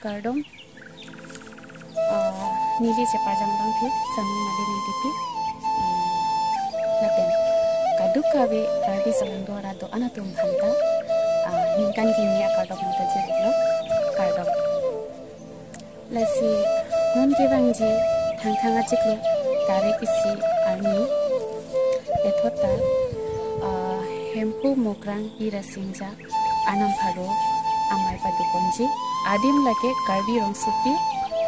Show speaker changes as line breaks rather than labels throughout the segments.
kardom nili cepajang bang phi sami mali ni tipi lapen kaduk kabe kardi salangdora do anatum bhanta ninkan kimia kardom nta jeblo kardom lasi non ke bangji thang thanga chiklo tare isi arni ethota hempu mokrang ira singja anam pharo amai padu ponji adim lake karbi rong supi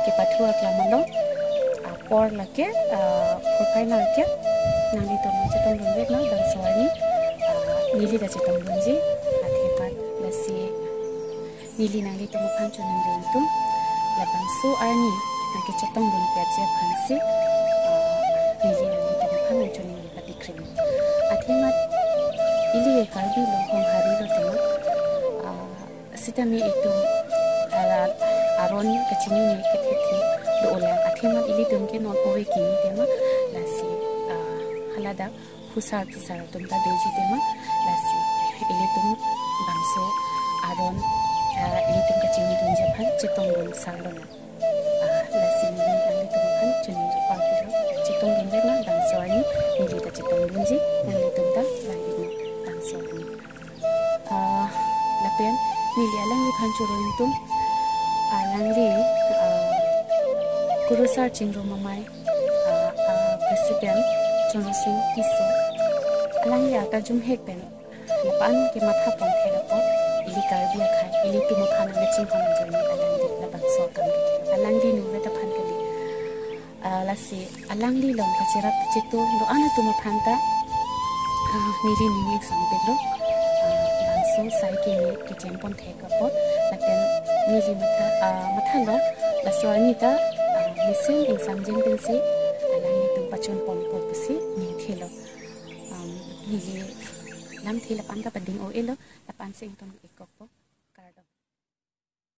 ke pathua klamalo apor lake profaina lake nali to no chetong rongek na dan sawani nili da chetong bonji athepat lasi nili nali to mukhan chunan rentum labang so arni nake chetong rong pyaje phansi nili nali to mukhan chunan patikrim athemat ili karbi lohong hari ro tema sitami itu aron kecini ni ketithi do olang athemat ili tumke non owe kini tema lasi halada khusar kisar tumta deji tema lasi ili tum bangso aron ili tum kecini dunje phan chitong ron salon lasi ni ali tum phan chuni pa pilo chitong ron na bangso ani ili ta chitong dunji ali tum ta lagi bangso ni lapen nili alang ni phan churon tum alangli kurusar chingro mamai president Johnson Tiso alang ya ta jum hek pen lapan ke matha pon therapo ili karbia khai ili tu mukhan na ching kham jani alangli labang so kam alangli nu beta phan kali lasi alangli long ka cherat chitu do ana tu mukhan ta nili ni sang pedro so sai ke ni ke tempon theka po laten nili matha lo la swani ta misen in samjin pensi alangi tum pachon pon po pisi ni thelo nili lam thila pan ka pading o elo la pan sing ton ikop